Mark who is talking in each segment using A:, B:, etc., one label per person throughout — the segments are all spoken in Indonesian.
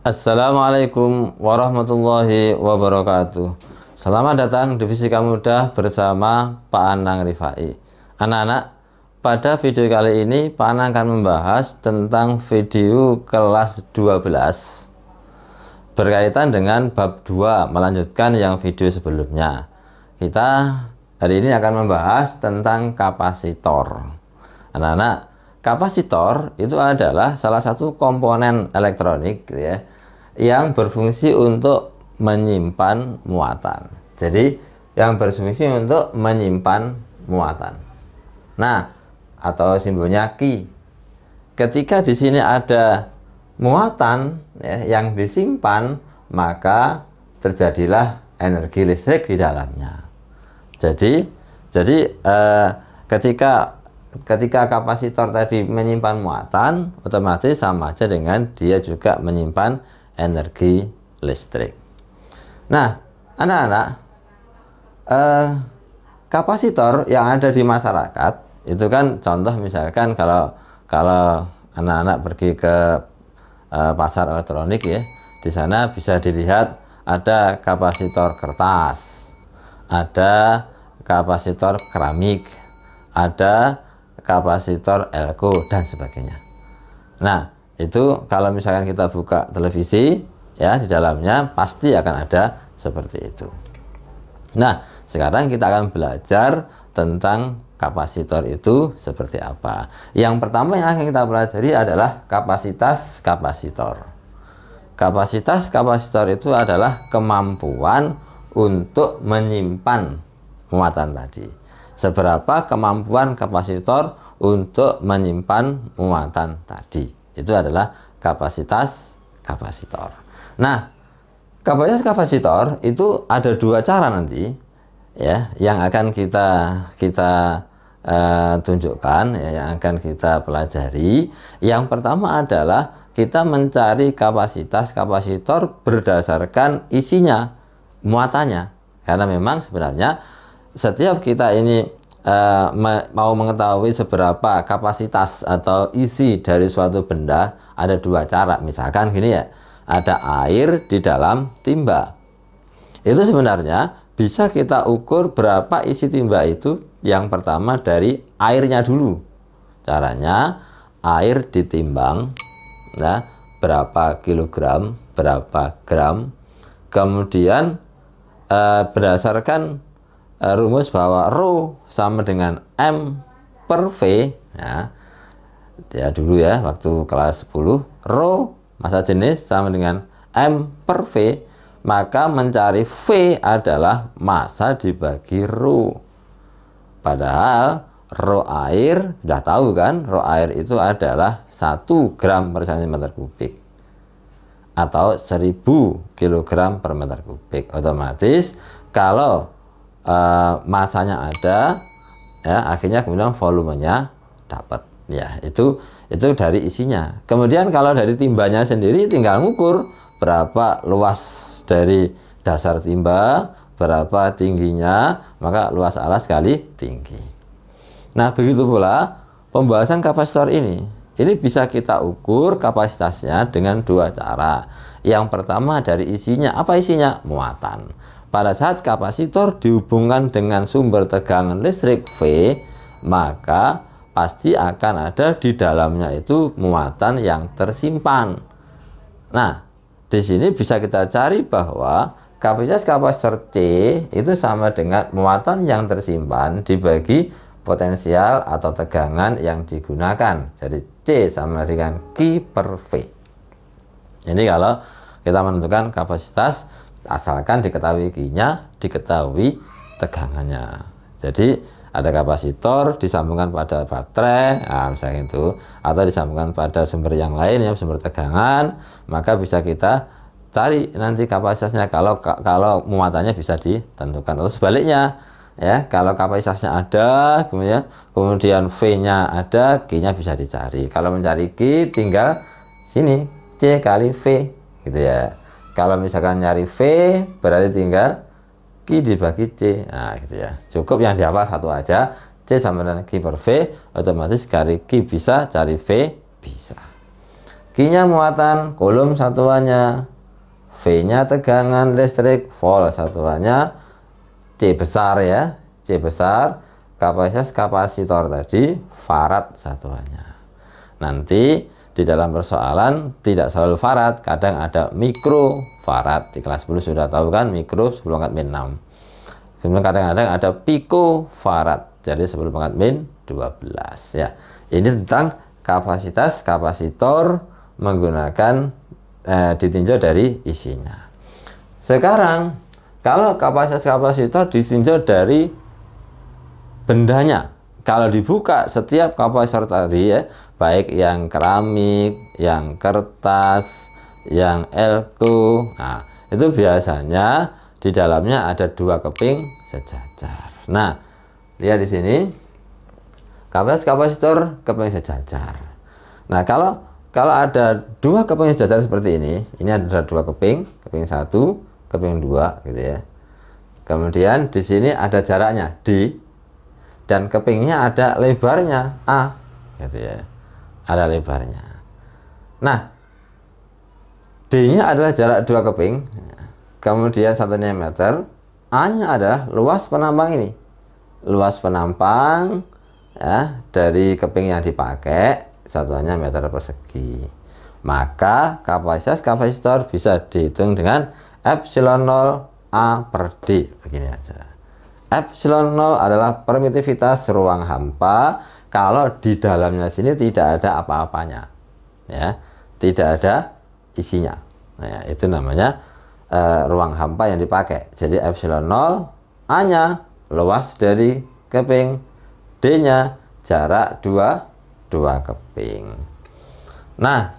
A: Assalamualaikum warahmatullahi wabarakatuh. Selamat datang di Fisika Mudah bersama Pak Anang Rifai. Anak-anak, pada video kali ini Pak Anang akan membahas tentang video kelas 12 berkaitan dengan bab 2, melanjutkan yang video sebelumnya. Kita hari ini akan membahas tentang kapasitor. Anak-anak, kapasitor itu adalah salah satu komponen elektronik gitu ya, yang berfungsi untuk menyimpan muatan. Jadi yang berfungsi untuk menyimpan muatan. Nah, atau simbolnya Ki. Ketika di sini ada muatan ya, yang disimpan, maka terjadilah energi listrik di dalamnya. Jadi ketika kapasitor tadi menyimpan muatan, otomatis sama aja dengan dia juga menyimpan energi listrik. Nah, anak-anak, kapasitor yang ada di masyarakat itu kan contoh misalkan kalau anak-anak pergi ke pasar elektronik ya, di sana bisa dilihat ada kapasitor kertas, ada kapasitor keramik, ada kapasitor elko dan sebagainya. Nah, itu kalau misalkan kita buka televisi ya, di dalamnya pasti akan ada seperti itu. Nah, sekarang kita akan belajar tentang kapasitor itu seperti apa. Yang pertama yang akan kita pelajari adalah kapasitas kapasitor. Kapasitas kapasitor itu adalah kemampuan untuk menyimpan muatan tadi. Seberapa kemampuan kapasitor untuk menyimpan muatan tadi. Itu adalah kapasitas kapasitor. Nah, kapasitas kapasitor itu ada dua cara nanti ya, yang akan kita tunjukkan ya, yang akan kita pelajari. Yang pertama adalah kita mencari kapasitas kapasitor berdasarkan isinya, muatannya. Karena memang sebenarnya setiap kita ini mau mengetahui seberapa kapasitas atau isi dari suatu benda, ada dua cara. Misalkan gini ya, ada air di dalam timba. Itu sebenarnya bisa kita ukur berapa isi timba itu. Yang pertama dari airnya dulu. Caranya air ditimbang, nah, berapa kilogram, berapa gram. Kemudian berdasarkan rumus bahwa Rho sama dengan M per V ya dulu ya, waktu kelas 10, Rho massa jenis sama dengan M per V, maka mencari V adalah massa dibagi Rho. Padahal Rho air, sudah tahu kan, Rho air itu adalah 1 gram per cm kubik atau 1000 kg per meter kubik. Otomatis kalau masanya ada ya, akhirnya kemudian volumenya dapat ya, itu dari isinya. Kemudian kalau dari timbanya sendiri tinggal ngukur berapa luas dari dasar timba, berapa tingginya, maka luas alas kali tinggi. Nah, begitu pula pembahasan kapasitor ini bisa kita ukur kapasitasnya dengan dua cara. Yang pertama dari isinya. Apa isinya? Muatan. Pada saat kapasitor dihubungkan dengan sumber tegangan listrik V, maka pasti akan ada di dalamnya itu muatan yang tersimpan. Nah, di sini bisa kita cari bahwa kapasitas kapasitor C itu sama dengan muatan yang tersimpan dibagi potensial atau tegangan yang digunakan. Jadi C sama dengan Q per V. Jadi kalau kita menentukan kapasitas, asalkan diketahui Q-nya, diketahui tegangannya. Jadi ada kapasitor disambungkan pada baterai, nah, misalnya itu, atau disambungkan pada sumber yang lain ya, sumber tegangan, maka bisa kita cari nanti kapasitasnya kalau muatannya bisa ditentukan. Atau sebaliknya ya, kalau kapasitasnya ada, kemudian V-nya ada, Q-nya bisa dicari. Kalau mencari Q tinggal sini C kali V gitu ya. Kalau misalkan nyari V berarti tinggal Q dibagi C. Nah gitu ya. Cukup yang dihafal satu aja. C sama dengan Q per V. Otomatis cari Q bisa, cari V bisa. Q-nya muatan, kulum satuannya, V-nya tegangan listrik, volt satuannya, C besar ya, C besar, kapasitas kapasitor tadi, farad satuannya. Nanti di dalam persoalan tidak selalu farad, kadang ada mikrofarad. Di kelas 10 sudah tahu kan, mikro 10 pangkat min 6. Kemudian kadang-kadang ada picofarad, jadi 10 pangkat min 12 ya. Ini tentang kapasitas kapasitor menggunakan ditinjau dari isinya. Sekarang kalau kapasitas kapasitor ditinjau dari bendanya, kalau dibuka setiap kapasitor tadi ya, baik yang keramik, yang kertas, yang elko, nah itu biasanya di dalamnya ada 2 keping sejajar. Nah, lihat di sini kapasitas kapasitor keping sejajar. Nah, kalau ada 2 keping sejajar seperti ini ada 2 keping, keping 1, keping 2 gitu ya. Kemudian di sini ada jaraknya D dan kepingnya ada lebarnya A gitu ya. Ada lebarnya. Nah, D-nya adalah jarak 2 keping. Kemudian 1 cm, A-nya adalah luas penampang ini. Luas penampang ya dari keping yang dipakai, satuannya meter persegi. Maka kapasitas kapasitor bisa dihitung dengan epsilon 0 A per D. Begini aja. Epsilon 0 adalah permitivitas ruang hampa kalau di dalamnya sini tidak ada apa-apanya. Ya, tidak ada isinya. Nah, itu namanya ruang hampa yang dipakai. Jadi epsilon 0 A-nya luas dari keping, D-nya jarak 2 keping. Nah,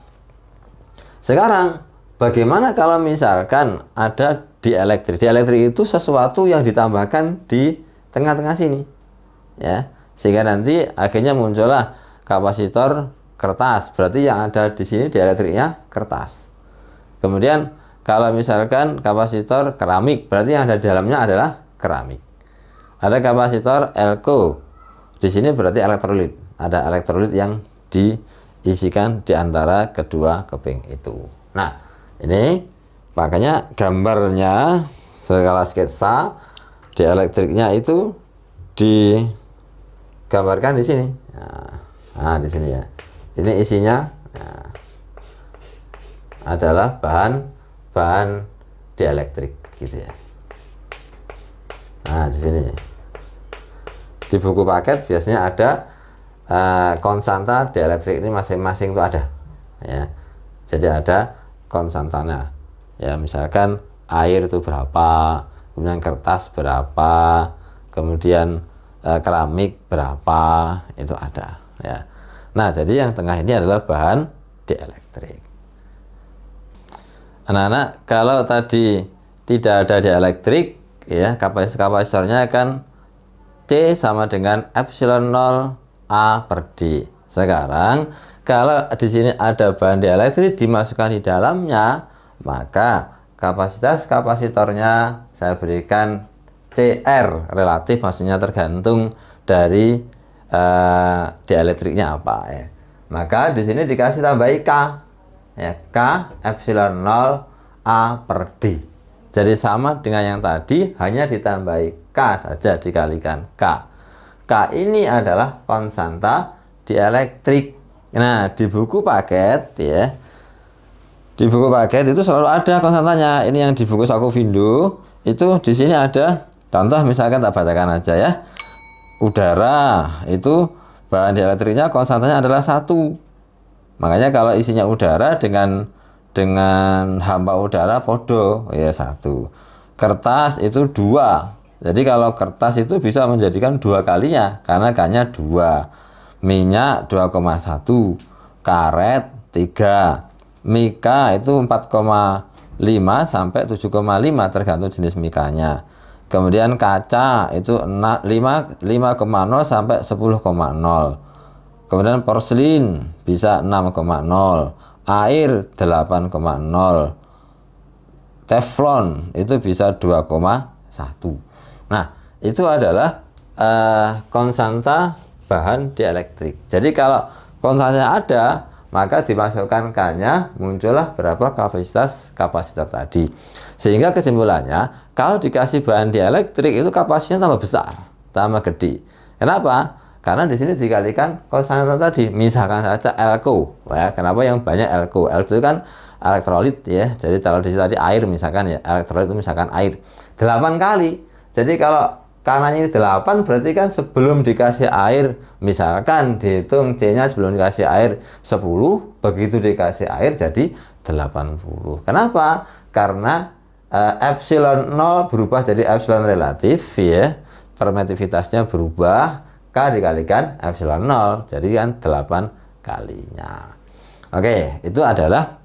A: sekarang bagaimana kalau misalkan ada dielektrik? Dielektrik itu sesuatu yang ditambahkan di tengah-tengah sini, ya, sehingga nanti akhirnya muncullah kapasitor kertas. Berarti yang ada di sini dielektriknya kertas. Kemudian kalau misalkan kapasitor keramik, berarti yang ada di dalamnya adalah keramik. Ada kapasitor elko, di sini berarti elektrolit. Ada elektrolit yang diisikan di antara kedua keping itu. Nah, ini makanya gambarnya skala sketsa dielektriknya itu digambarkan di sini. Nah, di sini ya. Ini isinya adalah bahan dielektrik gitu ya. Nah, di sini di buku paket biasanya ada konstanta dielektrik ini masing-masing itu ada ya. Jadi ada konstantanya ya, misalkan air itu berapa, kemudian kertas berapa, kemudian keramik berapa, itu ada ya. Nah, jadi yang tengah ini adalah bahan dielektrik. Anak-anak, kalau tadi tidak ada dielektrik ya, kapasitornya akan C sama dengan epsilon 0 A per D. Sekarang kalau di sini ada bahan dielektrik dimasukkan di dalamnya, maka kapasitas kapasitornya saya berikan CR relatif, maksudnya tergantung dari dielektriknya apa ya. Maka di sini dikasih tambah K ya, K epsilon 0 A per D. Jadi sama dengan yang tadi, hanya ditambahi K saja, dikalikan K. K ini adalah konstanta dielektrik. Nah, di buku paket ya, di buku paket itu selalu ada konstantanya. Ini yang di buku Saku Vindo itu di sini ada contoh, misalkan tak bacakan aja ya. Udara itu bahan dielektriknya konstantanya adalah 1. Makanya kalau isinya udara dengan hampa udara podo ya 1. Kertas itu 2. Jadi kalau kertas itu bisa menjadikan 2 kalinya karena K-nya 2. Minyak 2,1. Karet 3. Mika itu 4,5 sampai 7,5 tergantung jenis mikanya. Kemudian kaca itu 5,0 sampai 10,0. Kemudian porselin bisa 6,0, air 8,0, teflon itu bisa 2,1. Nah, itu adalah konstanta bahan dielektrik. Jadi kalau konstantanya ada, maka dimasukkan K-nya, muncullah berapa kapasitas kapasitor tadi. Sehingga kesimpulannya, kalau dikasih bahan dielektrik itu kapasitasnya tambah besar, tambah gede. Kenapa? Karena di sini dikalikan konstanta tadi, misalkan saja Lco. Ya, kenapa yang banyak Lco? L itu kan elektrolit ya. Jadi kalau di sini tadi air misalkan ya, elektrolit itu misalkan air 8 kali. Jadi kalau karenanya ini 8, berarti kan sebelum dikasih air, misalkan dihitung C-nya sebelum dikasih air 10, begitu dikasih air jadi 80. Kenapa? Karena epsilon 0 berubah jadi epsilon relatif ya. Permitivitasnya berubah, K dikalikan epsilon 0, jadi kan 8 kalinya. Oke, itu adalah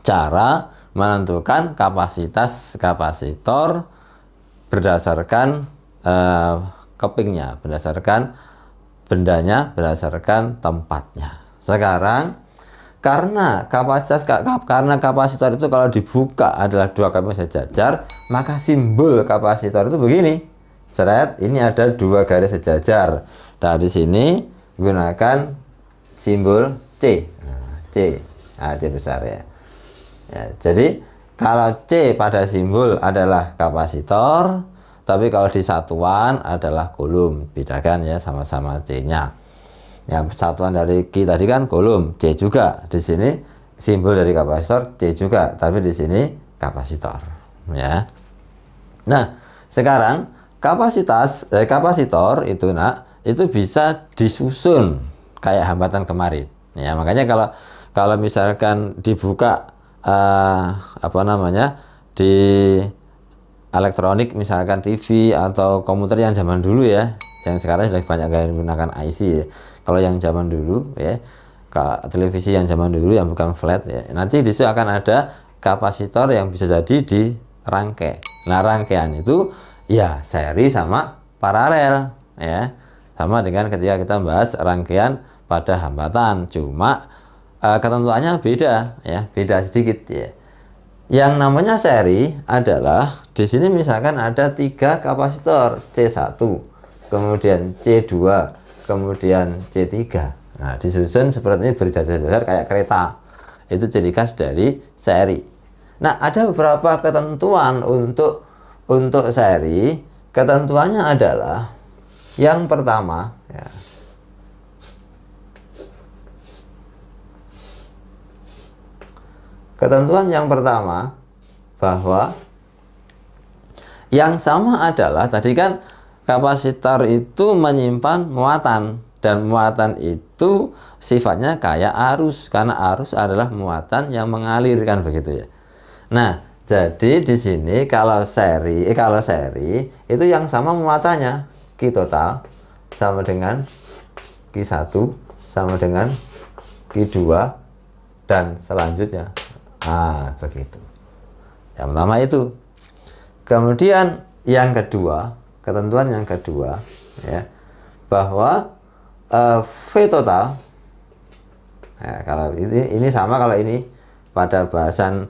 A: cara menentukan kapasitas kapasitor berdasarkan kepingnya, berdasarkan bendanya, berdasarkan tempatnya. Sekarang karena kapasitor itu kalau dibuka adalah 2 keping sejajar, maka simbol kapasitor itu begini. Seret, ini ada 2 garis sejajar. Nah, di sini gunakan simbol C. C. Nah, C besar ya. Ya, jadi kalau C pada simbol adalah kapasitor, tapi kalau di satuan adalah kulum. Bedakan ya, sama-sama C-nya. Yang satuan dari Q tadi kan kulum, C juga. Di sini simbol dari kapasitor C juga, tapi di sini kapasitor. Ya. Nah, sekarang kapasitor itu itu bisa disusun kayak hambatan kemarin. Ya, makanya kalau misalkan dibuka di elektronik, misalkan TV atau komputer yang zaman dulu ya, yang sekarang sudah banyak yang menggunakan IC ya. Kalau yang zaman dulu ya, televisi yang zaman dulu yang bukan flat ya, nanti di situ akan ada kapasitor yang bisa jadi di rangkai. Nah, rangkaian itu ya seri sama paralel ya, sama dengan ketika kita bahas rangkaian pada hambatan, cuma ketentuannya beda ya, beda sedikit ya. Yang namanya seri adalah di sini misalkan ada 3 kapasitor C1, kemudian C2, kemudian C3. Nah, disusun seperti ini berjajar-jajar kayak kereta. Itu ciri khas dari seri. Nah, ada beberapa ketentuan untuk seri. Ketentuannya adalah yang pertama ya, ketentuan yang pertama bahwa yang sama adalah tadi kan kapasitor itu menyimpan muatan, dan muatan itu sifatnya kayak arus, karena arus adalah muatan yang mengalir kan begitu ya. Nah, jadi di sini kalau seri itu yang sama muatannya, Q total sama dengan Q1 sama dengan Q2 dan selanjutnya. Nah, begitu. Yang pertama itu. Kemudian yang kedua, ketentuan yang kedua ya, bahwa V total ya, kalau ini sama, kalau ini pada bahasan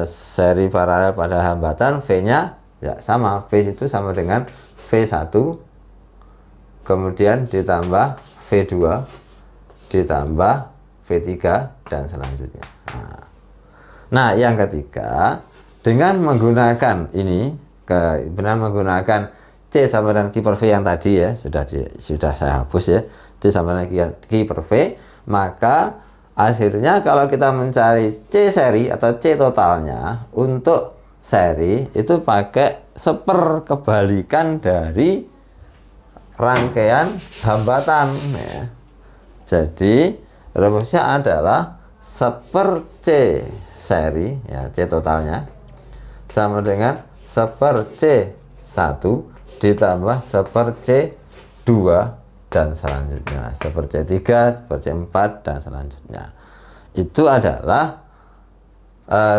A: seri paralel pada hambatan, V-nya ya sama, V itu sama dengan V1 kemudian ditambah V2 ditambah V3 dan selanjutnya. Nah, yang ketiga, dengan menggunakan ini, dengan menggunakan C sama dengan Q per V yang tadi ya, sudah saya hapus ya, C sama dengan Q per V, maka akhirnya kalau kita mencari C seri atau C totalnya untuk seri itu pakai seperkebalikan dari rangkaian hambatan ya. Jadi rumusnya adalah seper C seri ya, C totalnya sama dengan seper C1 ditambah seper C2 dan selanjutnya, seper C3, seper C4 dan selanjutnya. Itu adalah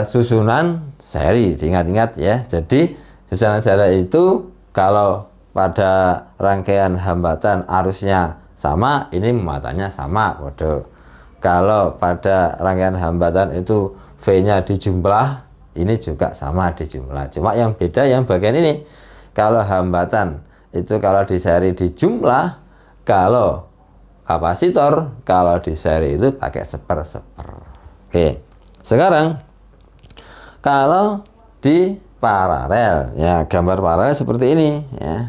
A: susunan seri, diingat-ingat ya. Jadi susunan seri itu kalau pada rangkaian hambatan arusnya sama, ini muatannya sama, bodoh. Kalau pada rangkaian hambatan itu V-nya dijumlah, ini juga sama dijumlah. Cuma yang beda yang bagian ini. Kalau hambatan itu kalau di seri dijumlah, kalau kapasitor kalau di seri itu pakai seper-seper. Oke, sekarang kalau di paralel, ya gambar paralel seperti ini ya.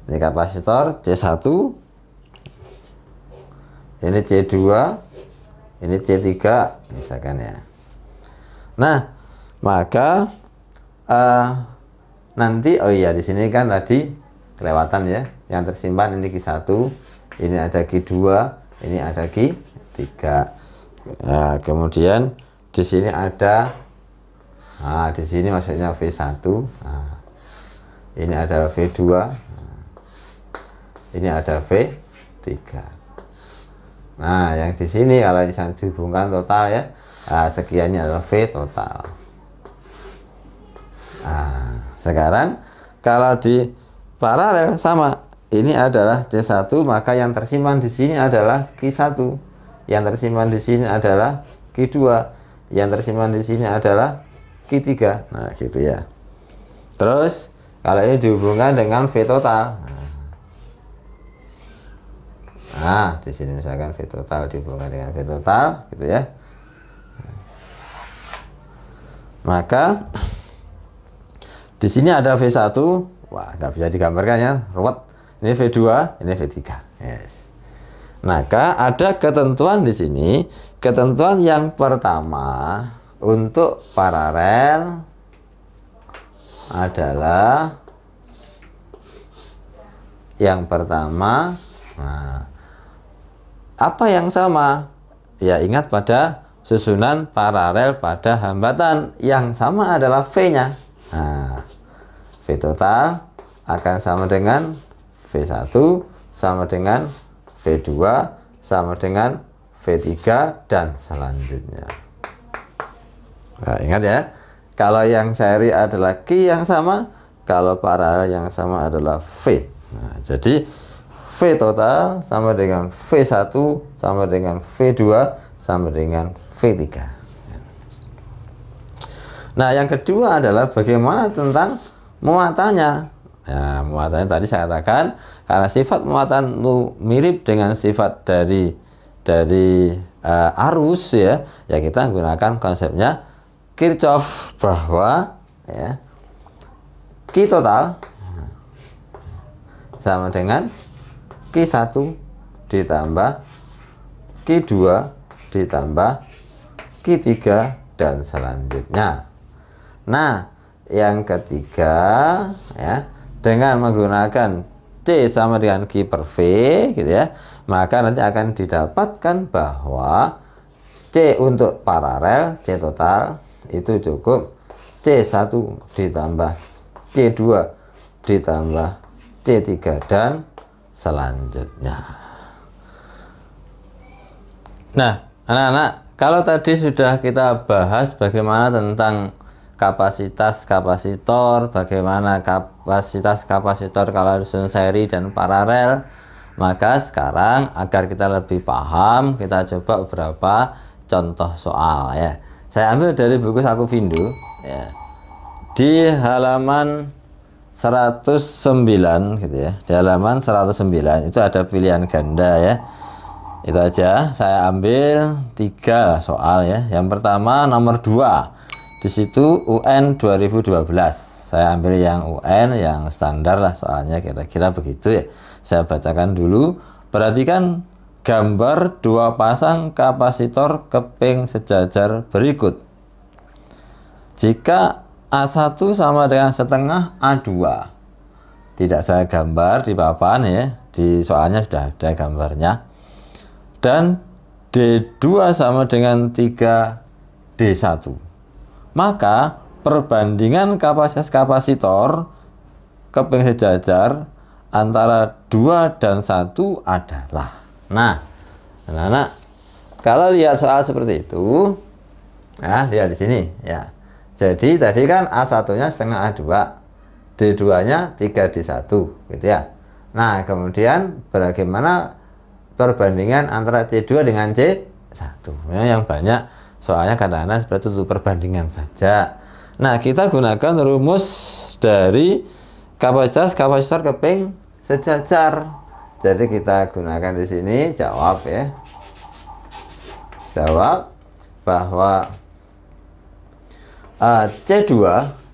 A: Ini kapasitor C1, ini C2, ini C3 misalkan ya. Nah, maka nanti oh iya di sini kan tadi kelewatan ya, yang tersimpan ini Q1, ini ada Q2, ini ada Q3. Nah, kemudian di sini ada, nah di sini maksudnya V1, nah, ini ada V2, ini ada V3. Nah, yang di sini kalau misalnya dihubungkan total ya, nah, sekiannya adalah V total. Nah, sekarang kalau di paralel sama, ini adalah C1, maka yang tersimpan di sini adalah Q1, yang tersimpan di sini adalah Q2, yang tersimpan di sini adalah Q3. Nah, gitu ya. Terus kalau ini dihubungkan dengan V total. Nah, di sini misalkan V total dihubungkan dengan V total, gitu ya. Maka di sini ada V1, wah nggak bisa digambarkan ya, ruwet. Ini V2, ini V3. Yes. Maka ada ketentuan di sini. Ketentuan yang pertama untuk paralel adalah yang pertama. Nah, apa yang sama? Ya, ingat pada susunan paralel pada hambatan, yang sama adalah V-nya. Nah, V total akan sama dengan V1 sama dengan V2 sama dengan V3 dan selanjutnya. Nah, ingat ya, kalau yang seri adalah Q yang sama, kalau paralel yang sama adalah V. Nah, jadi V total sama dengan V1 sama dengan V2 sama dengan V3. Nah, yang kedua adalah bagaimana tentang muatannya. Nah, muatannya tadi saya katakan, karena sifat muatan itu mirip dengan sifat dari arus ya, ya kita menggunakan konsepnya Kirchhoff, bahwa ya Q total sama dengan Q1 ditambah Q2 ditambah Q3 dan selanjutnya. Nah, yang ketiga ya, dengan menggunakan C sama dengan Q per V gitu ya, maka nanti akan didapatkan bahwa C untuk paralel, C total itu cukup C1 ditambah C2 ditambah C3 dan selanjutnya. Nah, anak-anak, kalau tadi sudah kita bahas bagaimana tentang kapasitas kapasitor, bagaimana kapasitas kapasitor kalau susun seri dan paralel, maka sekarang agar kita lebih paham, kita coba beberapa contoh soal ya. Saya ambil dari buku Saku Findo ya. Di halaman 109 gitu ya. Di halaman 109 itu ada pilihan ganda ya. Itu aja, saya ambil 3 soal ya. Yang pertama nomor 2. Di situ UN 2012. Saya ambil yang UN yang standar lah soalnya, kira-kira begitu ya. Saya bacakan dulu. Perhatikan gambar 2 pasang kapasitor keping sejajar berikut. Jika A1 sama dengan setengah A2. Tidak saya gambar di papan ya. Di soalnya sudah ada gambarnya. Dan D2 sama dengan 3D1. Maka perbandingan kapasitas kapasitor keping sejajar antara 2 dan 1 adalah. Nah, anak-anak, kalau lihat soal seperti itu, nah lihat di sini ya. Jadi tadi kan A1-nya setengah A2, D2-nya 3D1 gitu ya. Nah, kemudian bagaimana perbandingan antara C2 dengan C1? Yang banyak soalnya kadang-kadang seperti itu perbandingan saja. Nah, kita gunakan rumus dari kapasitas kapasitor keping sejajar. Jadi kita gunakan di sini jawab ya. Jawab bahwa C2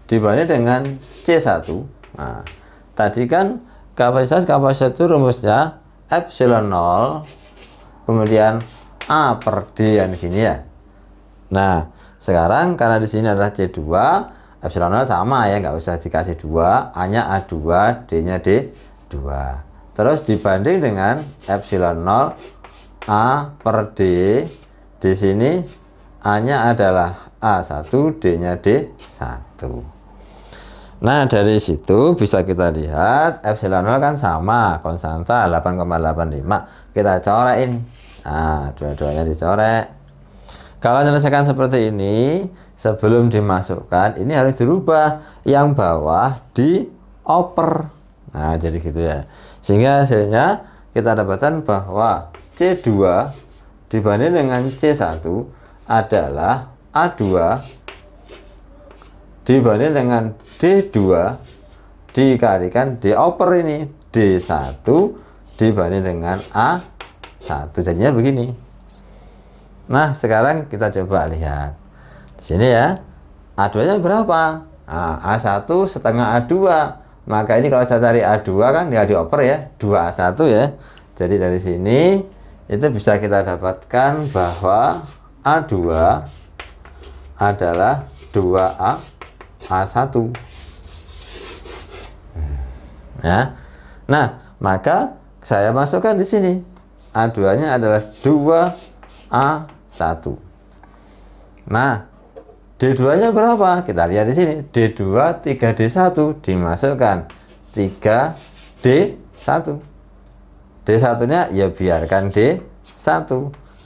A: dibanding dengan C1. Nah, tadi kan kapasitas itu rumusnya epsilon 0 kemudian A per D yang gini ya. Nah, sekarang karena di sini adalah C2, epsilon 0 sama ya, nggak usah dikasih 2, A-nya A2, D-nya D2. Terus dibanding dengan epsilon 0 A per D, di sini A-nya adalah A1, D-nya D1. Nah, dari situ bisa kita lihat epsilon 0 kan sama, konstanta 8,85. Kita coret ini. Nah, dua-duanya dicoret. Kalau menyelesaikan seperti ini, sebelum dimasukkan, ini harus dirubah. Yang bawah dioper. Nah, jadi gitu ya. Sehingga hasilnya kita dapatkan bahwa C2 dibanding dengan C1 adalah A2 dibanding dengan D2 dikalikan dioper ini D1 dibanding dengan A1. Jadinya begini. Nah, sekarang kita coba lihat di sini ya. A2-nya berapa? Nah, A1 setengah A2. Maka ini kalau saya cari A2 kan tinggal dioper ya, 2A1 ya. Jadi dari sini itu bisa kita dapatkan bahwa A2 adalah 2A1 ya. Nah, maka saya masukkan di sini A2-nya adalah 2A1. Nah, D2-nya berapa? Kita lihat di sini. D2 3D1 dimasukkan 3D1. D1-nya ya biarkan D1.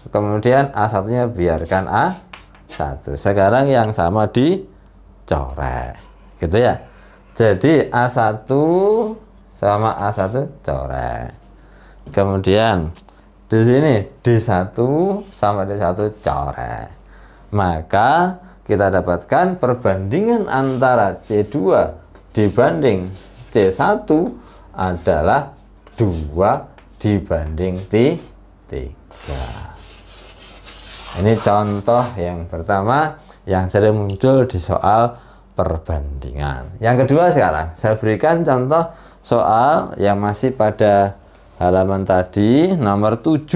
A: Kemudian A1-nya biarkan A1. Sekarang yang sama dicoret. Gitu ya. Jadi A1 sama A1 coret. Kemudian di sini D1 sama D1 coret. Maka kita dapatkan perbandingan antara C2 dibanding C1 adalah 2 dibanding 3. Ini contoh yang pertama yang sering muncul di soal perbandingan. Yang kedua sekarang saya berikan contoh soal yang masih pada halaman tadi nomor 7.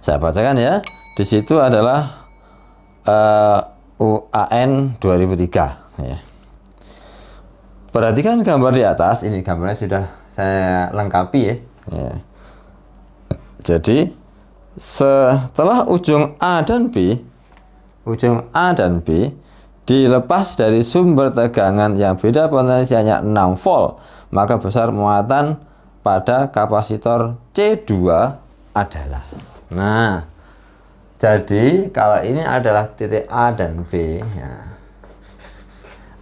A: Saya bacakan ya. Di situ adalah UAN 2003 ya. Perhatikan gambar di atas. Ini gambarnya sudah saya lengkapi ya. Jadi setelah ujung A dan B dilepas dari sumber tegangan yang beda potensialnya 6 volt, maka besar muatan pada kapasitor C2 adalah. Nah, jadi kalau ini adalah titik A dan B ya.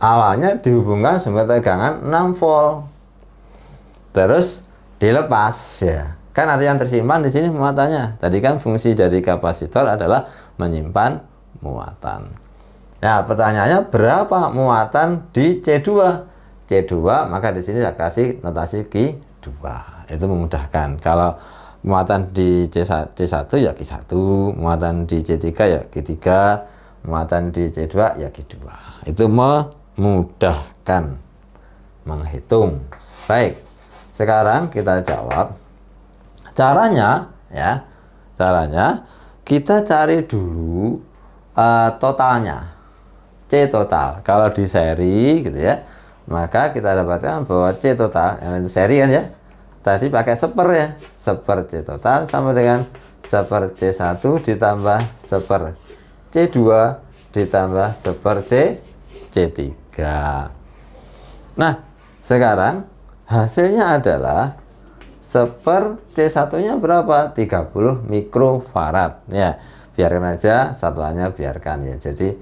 A: Awalnya dihubungkan sumber tegangan 6 volt. Terus dilepas ya. Kan ada yang tersimpan di sini muatannya. Tadi kan fungsi dari kapasitor adalah menyimpan muatan. Nah, pertanyaannya berapa muatan di C2? C2 maka di sini saya kasih notasi Q2. Itu memudahkan. Kalau muatan di C1 ya Q1, muatan di C3 ya Q3, muatan di C2 ya Q2. Itu memudahkan menghitung. Baik, sekarang kita jawab. Caranya ya, kita cari dulu totalnya, C total. Kalau di seri gitu ya, maka kita dapatkan bahwa C total, yang itu seri kan ya, tadi pakai seper ya, seper C total sama dengan seper C1 ditambah seper C2 ditambah seper C3. Nah, sekarang hasilnya adalah seper C1-nya berapa? 30 mikrofarad ya. Biarkan aja satuannya, biarkan ya. Jadi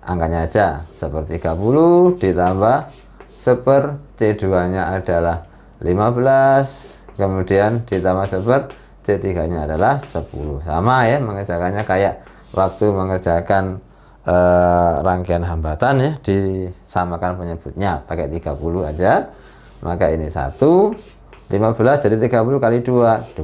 A: angkanya aja seper 30 ditambah seper C2-nya adalah 15, kemudian ditambah seper C3-nya adalah 10. Sama ya, mengerjakannya kayak waktu mengerjakan rangkaian hambatan ya, disamakan penyebutnya pakai 30 aja. Maka ini 1 15 jadi 30 kali 2.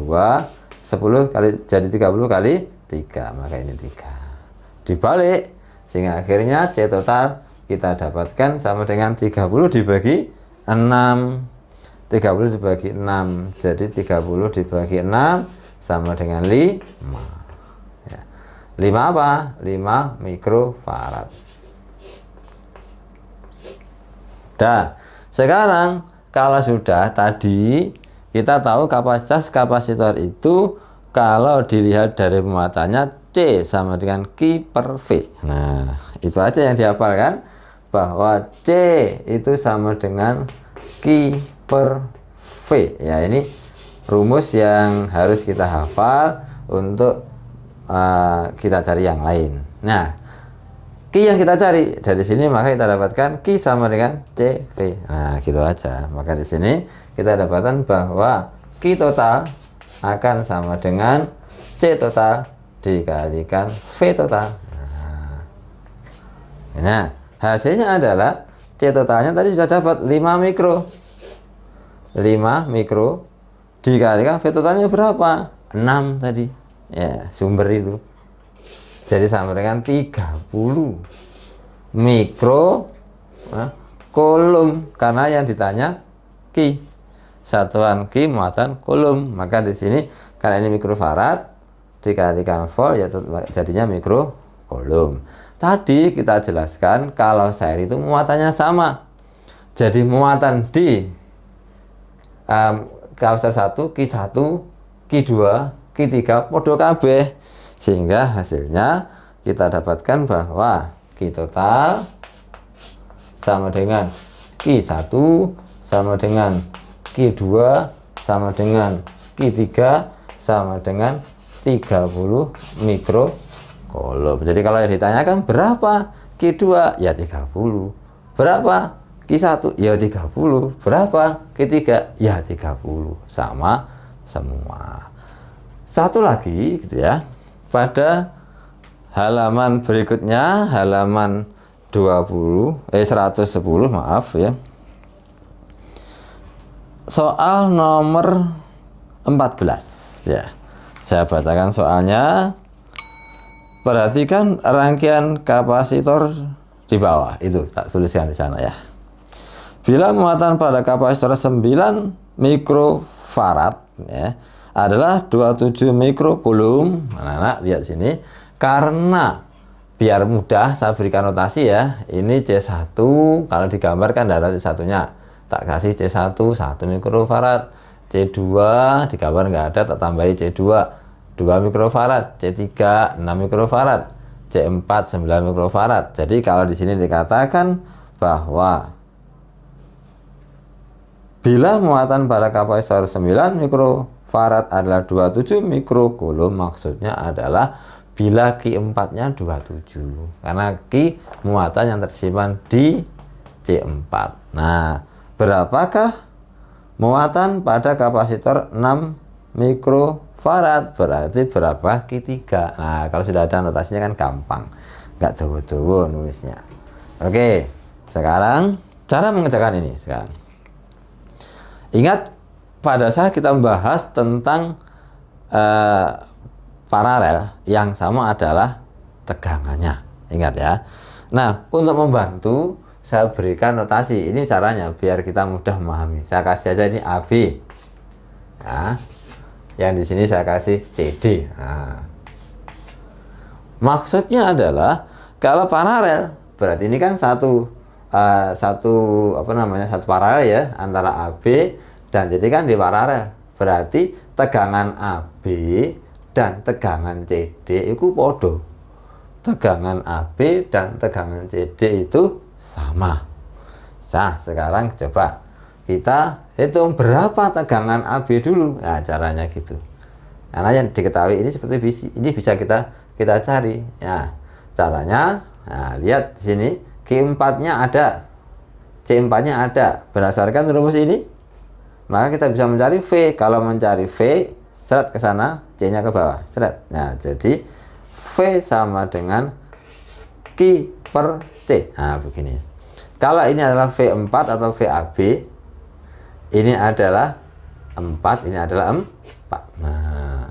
A: 10 kali jadi 30 kali 3. Maka ini 3. Dibalik sehingga akhirnya C total kita dapatkan sama dengan 30 dibagi 6. 30 dibagi 6. Jadi 30 dibagi 6 sama dengan 5. 5 apa? 5 mikrofarad. Dah. Sekarang kalau sudah tadi kita tahu kapasitas kapasitor itu kalau dilihat dari pemuatannya C sama dengan Q per V. Nah, itu aja yang dihafal kan? Bahwa C itu sama dengan Q per V. Ya, ini rumus yang harus kita hafal untuk kita cari yang lain. Nah, Q yang kita cari dari sini maka kita dapatkan Q sama dengan CV. Nah, gitu aja. Maka di sini kita dapatkan bahwa Q total akan sama dengan C total dikalikan V total. Nah, hasilnya adalah C totalnya tadi sudah dapat 5 mikro. 5 mikro dikalikan V totalnya berapa? 6 tadi. Ya, sumber itu. Jadi sama dengan 30 mikro kolom karena yang ditanya Q. Satuan Q muatan kolom. Maka di sini karena ini mikrofarad dikalikan volt ya jadinya mikro kolom. Tadi kita jelaskan kalau syair itu muatannya sama. Jadi muatan di kapasitor 1 Q1, Q2, Q3 podo kabeh sehingga hasilnya kita dapatkan bahwa Q total sama dengan Q1 sama dengan Q2 sama dengan Q3 sama dengan 30 mikrokolom. Jadi kalau yang ditanyakan berapa Q2 ya 30, berapa Q1 ya 30, berapa Q3 ya 30, sama semua. Satu lagi gitu ya, pada halaman berikutnya halaman 110 maaf ya, soal nomor 14 ya, saya bacakan soalnya. Perhatikan rangkaian kapasitor di bawah itu tak tuliskan di sana ya. Bila muatan pada kapasitor 9 mikrofarad ya adalah 27 mikrokulum. Anak-anak lihat sini, karena biar mudah saya berikan notasi ya. Ini C1 kalau digambarkan darah C1-nya tak kasih C1 1 mikrofarad, C2 digambar nggak ada tak tambahi C2 2 mikrofarad, C3 6 mikrofarad, C4 9 mikrofarad. Jadi kalau di sini dikatakan bahwa bila muatan pada kapasitor 9 mikrofarad adalah 27 mikrokulum, maksudnya adalah bila Q4-nya 27. Karena Q muatan yang tersimpan di C4. Nah, berapakah muatan pada kapasitor 6 mikrofarad? Berarti berapa Q3? Nah, kalau sudah ada notasinya kan gampang. Nggak dawa-dawa nulisnya. Oke, sekarang cara mengerjakan ini sekarang. Ingat pada saat kita membahas tentang paralel, yang sama adalah tegangannya. Ingat ya. Nah, untuk membantu saya berikan notasi. Ini caranya biar kita mudah memahami. Saya kasih aja ini AB. Nah, yang di sini saya kasih CD. Nah, maksudnya adalah kalau paralel berarti ini kan satu paralel ya antara AB dan jadi kan di paralel. Berarti tegangan AB dan tegangan CD itu podo. Tegangan AB dan tegangan CD itu sama. Nah, sekarang coba kita hitung berapa tegangan AB dulu. Nah, caranya gitu. Karena yang diketahui ini seperti ini bisa kita cari. Ya, caranya, nah, lihat di sini Q4-nya ada, C4-nya ada. Berdasarkan rumus ini, maka kita bisa mencari V. Kalau mencari V, seret ke sana, C-nya ke bawah, seret. Nah, jadi V sama dengan Q per C. Nah, begini. Kalau ini adalah V4 atau VAB, ini adalah 4, ini adalah 4. Nah,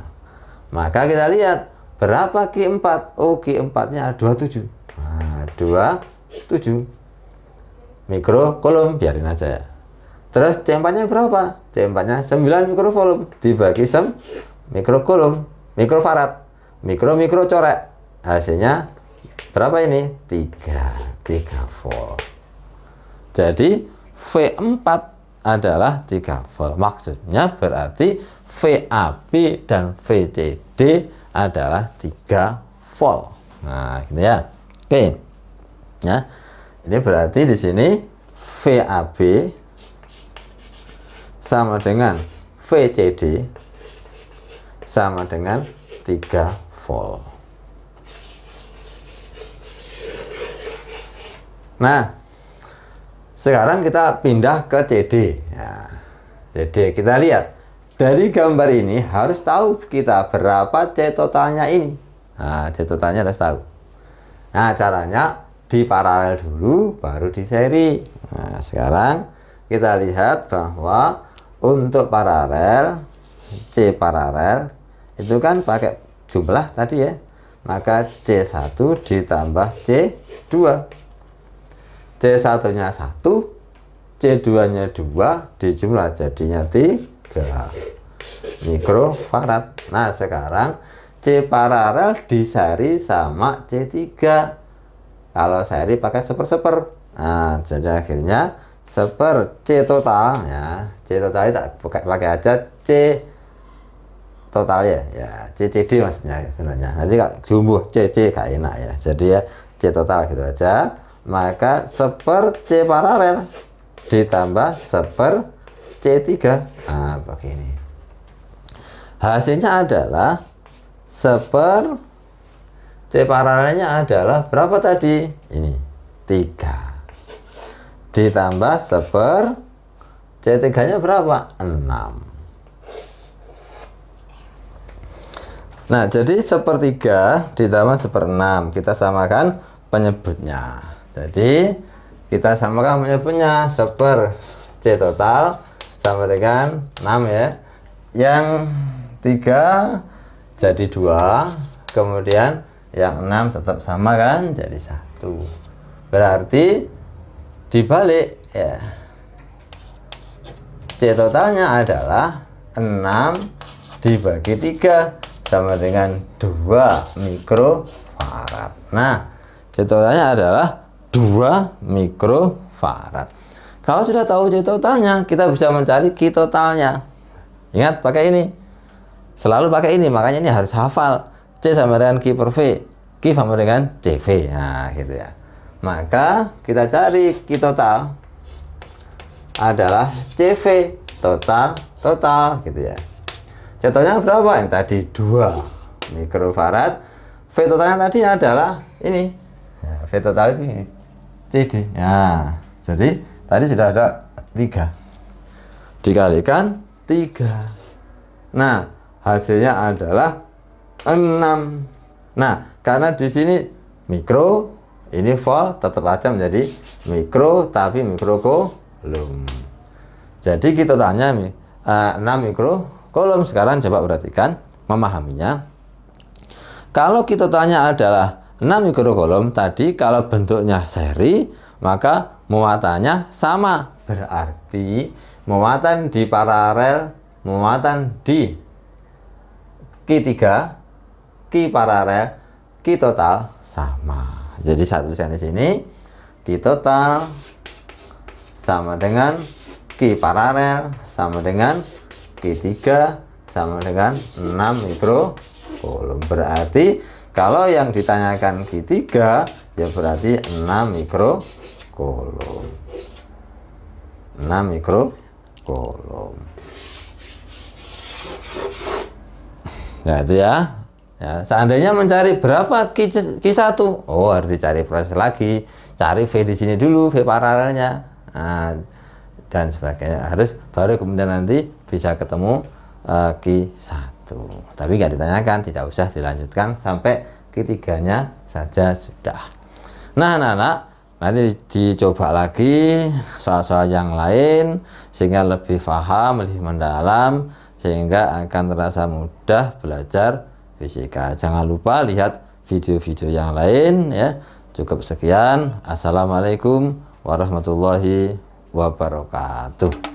A: maka kita lihat berapa Q4. Oh, Q4-nya 27. Nah, 27 mikrocoulomb, biarin aja ya. Terus C4-nya berapa? C4-nya 9 mikrocoulomb dibagi mikrocoulomb, mikrofarad, mikro coret. Hasilnya berapa ini? 3 volt. Jadi V4 adalah 3 volt. Maksudnya berarti VAB dan VCD adalah 3 volt. Nah, gitu ya. Oke. Ya. Ini berarti di sini VAB sama dengan VCD sama dengan 3 volt. Nah, sekarang kita pindah ke CD. Ya, jadi kita lihat dari gambar ini harus tahu kita berapa C totalnya ini. Nah, C totalnya harus tahu. Nah, caranya di paralel dulu, baru di seri. Nah, sekarang kita lihat bahwa untuk paralel, C paralel itu kan pakai jumlah tadi ya. Maka C1 ditambah C2. C1-nya 1, C2-nya 2, dijumlah jadinya 3 mikrofarad. Nah, sekarang C paralel diseri sama C3. Kalau seri pakai seper-seper. Nah, jadi akhirnya seper C total ya. C total tak pakai aja C total ya. Ya, CCD maksudnya sebenarnya. Nanti kalau jumbo CC gak enak ya. Jadi ya C total gitu aja. Maka seper C paralel ditambah seper C3. Nah, begini. Hasilnya adalah seper C paralelnya adalah berapa tadi? Ini 3. Ditambah seper C3-nya berapa? 6. Nah, jadi sepertiga ditambah seper6. Kita samakan penyebutnya. Jadi kita samakan penyebutnya. Seper C total sama dengan 6 ya. Yang 3 jadi 2. Kemudian yang 6 tetap sama kan, jadi 1. Berarti dibalik ya. C totalnya adalah 6 dibagi 3 sama dengan 2 mikrofarad. Nah, C totalnya adalah 2 mikrofarad. Kalau sudah tahu C totalnya, kita bisa mencari Q totalnya. Ingat pakai ini. Selalu pakai ini, makanya ini harus hafal. C sama dengan Q per V, Q sama dengan CV. Nah, gitu ya. Maka kita cari Q total adalah CV total gitu ya. C totalnya berapa? Yang tadi 2 mikrofarad. V totalnya tadi adalah ini. Ya, V total ini CD. Ya, jadi tadi sudah ada 3 dikalikan 3. Nah, hasilnya adalah 6. Nah, karena di sini mikro, ini volt, tetap aja menjadi mikro, tapi mikrocoulomb. Jadi kita tanya 6 mikrocoulomb. Sekarang coba perhatikan memahaminya. Kalau kita tanya adalah 6 mikrocoulomb tadi, kalau bentuknya seri, maka muatannya sama. Berarti muatan di paralel, muatan di Q3, Q paralel, Q total sama. Jadi saya tuliskan di sini, Q total sama dengan Q paralel sama dengan Q3 sama dengan 6 mikrocoulomb. Berarti kalau yang ditanyakan Q3 ya berarti 6 mikrocoulomb. 6 mikrocoulomb. Nah, itu ya. Ya, seandainya mencari berapa Q1, oh harus dicari proses lagi. Cari V di sini dulu, V paralelnya. Nah, dan sebagainya. Harus baru kemudian nanti bisa ketemu Q1. Tapi nggak ditanyakan, tidak usah dilanjutkan sampai Q3-nya saja sudah. Nah, anak-anak, Nanti dicoba lagi soal-soal yang lain sehingga lebih paham, lebih mendalam, sehingga akan terasa mudah belajar fisika. Jangan lupa lihat video-video yang lain ya. Cukup sekian. Assalamualaikum warahmatullahi wabarakatuh.